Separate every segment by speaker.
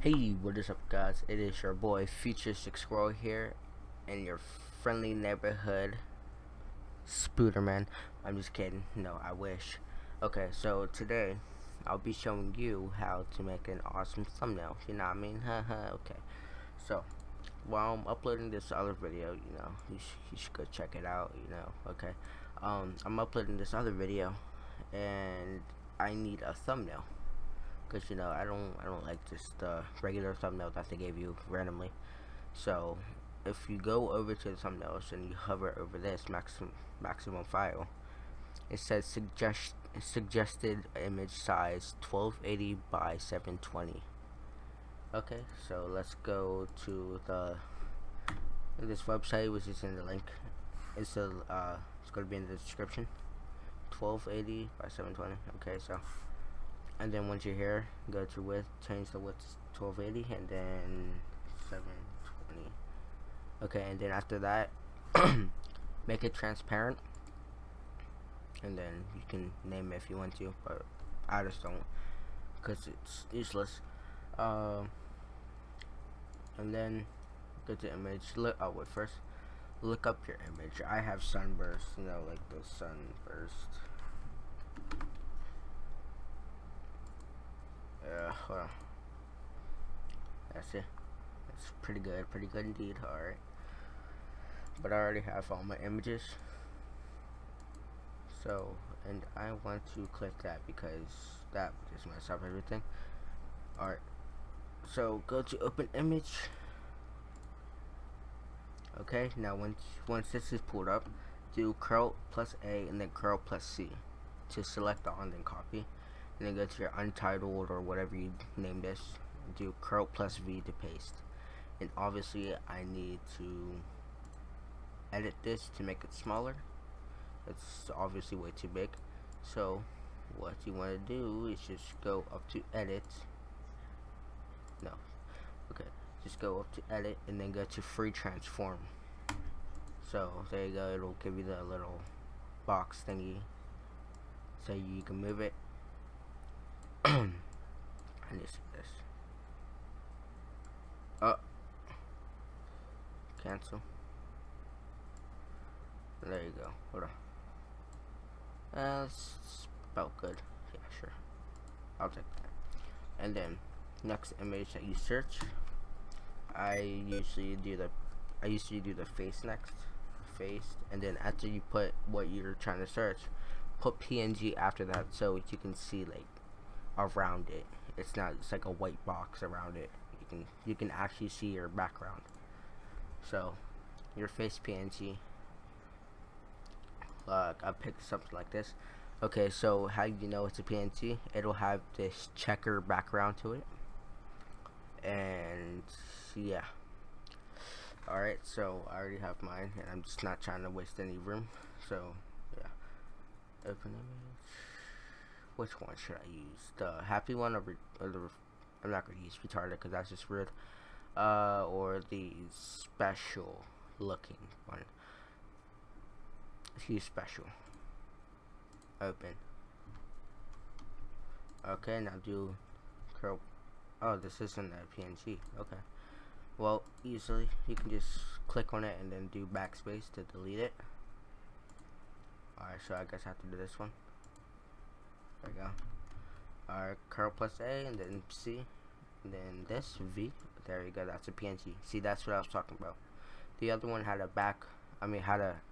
Speaker 1: Hey, what is up, guys? It is your boy Futuristic Squirrel here, and your friendly neighborhood Spooderman. I'm just kidding. No, I wish. Okay, so today I'll be showing you how to make an awesome thumbnail. You know what I mean? Haha. Okay. So while I'm uploading this other video, you should go check it out. Okay. I'm uploading this other video, and I need a thumbnail. Cause I don't like just the regular thumbnail that they gave you randomly. So if you go over to the thumbnails and you hover over this maximum file, it says suggested image size 1280 by 720. Okay, so let's go to this website, which is in the link. It's going to be in the description. 1280 by 720. Okay, so. And then once you're here, go to width, change the width to 1280, and then 720. Okay, and then after that, make it transparent, and then you can name it if you want to, but I just don't, because it's useless. And then go to image. First, look up your image. I have sunburst, like the sunburst. Hold on. That's it. It's pretty good indeed. Alright. But I already have all my images. So, and I want to click that because that just messed up everything. Alright. So, go to open image. Okay, now once this is pulled up, do Ctrl plus A and then Ctrl plus C to select the on then copy. And then go to your untitled or whatever you name this. Do Ctrl plus V to paste. And obviously I need to edit this to make it smaller. It's obviously way too big. So what you want to do is just go up to edit. No. Okay. Just go up to edit and then go to free transform. So there you go. It'll give you the little box thingy. So you can move it. I need to see this. Cancel. There you go. Hold on. That's about good. Yeah, sure. I'll take that. And then next image that you search, I usually do the face next. Face, and then after you put what you're trying to search, put PNG after that so you can see like around it. It's like a white box around it. You can actually see your background. So your face PNG, I picked something like this. Okay, so how do you know it's a PNG? It'll have this checker background to it, and yeah. Alright, so I already have mine, and I'm just not trying to waste any room. So yeah, open image. Which one should I use? The happy one or the I'm not gonna use retarded because that's just weird. Or the special looking one. Let's use special. Open. Okay, now do curl. Oh, this isn't a PNG. Okay. Well, easily you can just click on it and then do backspace to delete it. Alright, so I guess I have to do this one. There we go. Alright, Ctrl plus A and then C, and then this V. There you go. That's a PNG. See, that's what I was talking about. The other one had a had a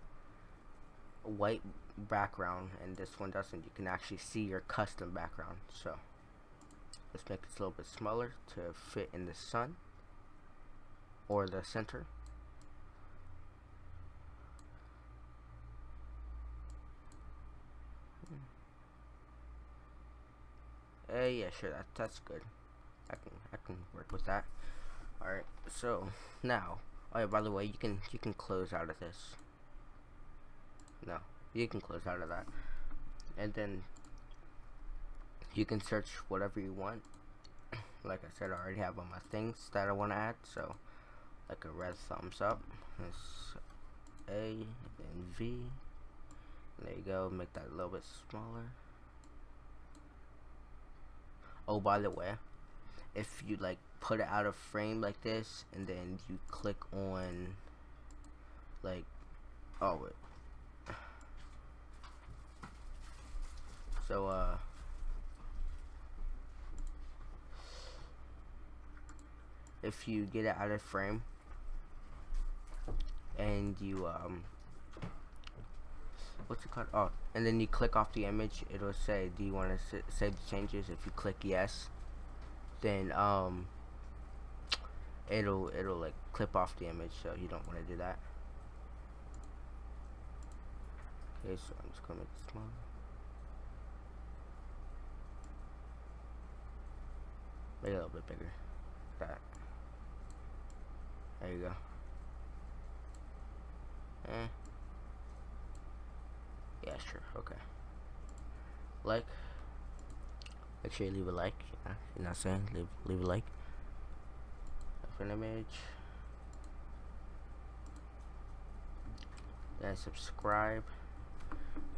Speaker 1: white background, and this one doesn't. You can actually see your custom background. So let's make it a little bit smaller to fit in the sun or the center. Yeah, sure, that's good. I can work with that. All right, so now, oh yeah, by the way, you can close out of this. No, you can close out of that, and then you can search whatever you want. Like I said, I already have all my things that I want to add. So, like a red thumbs up. It's A and V. There you go. Make that a little bit smaller. Oh, by the way, if you like put it out of frame like this, and then you click on like, oh wait, so if you get it out of frame and you what's it called, oh, and then you click off the image, it'll say, do you want to save the changes? If you click yes, then it'll like clip off the image, so you don't want to do that. Okay, so I'm just gonna make it smaller. Make it a little bit bigger. That. There you go. Yeah, sure. Okay. Like. Make sure you leave a like. You know what I'm saying? Leave a like. For an image. Then subscribe.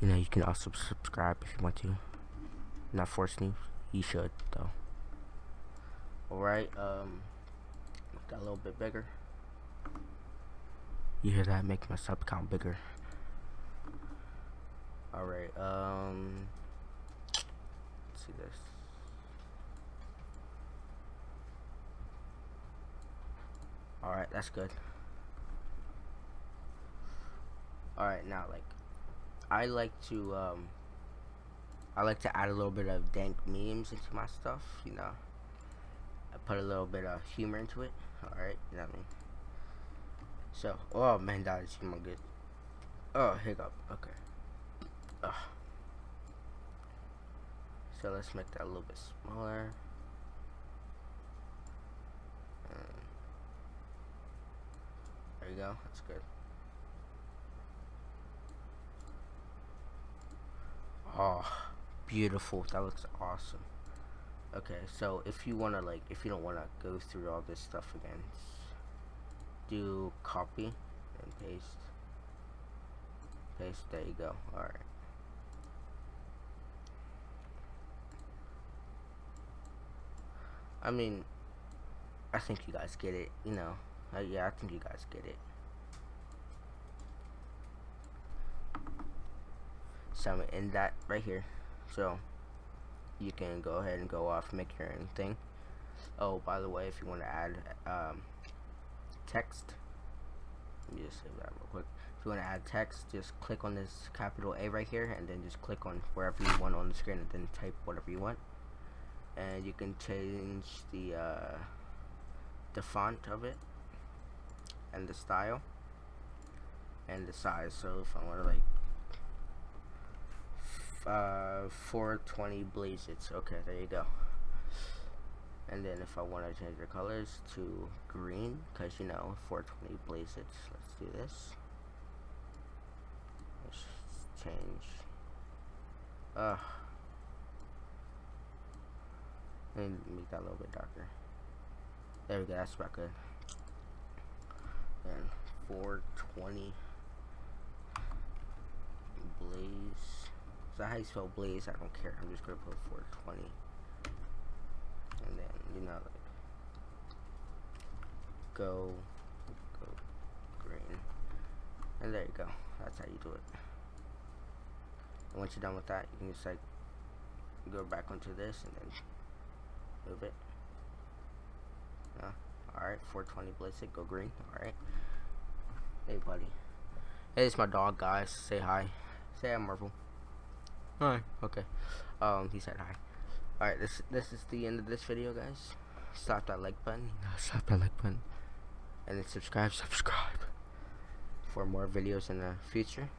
Speaker 1: You know, you can also subscribe if you want to. Not forcing you. You should though. Alright, got a little bit bigger. You hear that? Make my sub count bigger. Alright, let's see this. Alright, that's good. Alright, now like I like to add a little bit of dank memes into my stuff, you know. I put a little bit of humor into it. Alright, you know what I mean? So, oh man, that is humongous. Oh, hiccup. Okay. So let's make that a little bit smaller. There you go. That's good. Oh, beautiful. That looks awesome. Okay, so if you wanna if you don't wanna go through all this stuff again, do copy and paste. There you go. All right. I mean, I think you guys get it. You know, yeah, I think you guys get it. So I'm in that right here. So you can go ahead and go off, make your own thing. Oh, by the way, if you want to add text, let me just save that real quick. If you want to add text, just click on this capital A right here, and then just click on wherever you want on the screen, and then type whatever you want. And you can change the font of it, and the style, and the size. So if I want to 420 Blazits. Okay, there you go. And then if I want to change the colors to green, because you know 420 Blazits. Let's do this. Let's change. And make that a little bit darker. There we go. That's about good. Then 420 Blaze. Is that how you spell Blaze? I don't care. I'm just gonna put 420. And then, you know, go green. And there you go. That's how you do it. And once you're done with that, you can just go back onto this and then move it. Alright, 420 Blizzard, go green. Alright. Hey buddy. Hey, it's my dog, guys. Say hi. Say hi, Marvel. Hi. Okay. He said hi. Alright, this is the end of this video, guys. Slap that like button. Slap that like button. And then subscribe for more videos in the future.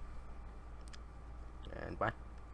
Speaker 1: And bye.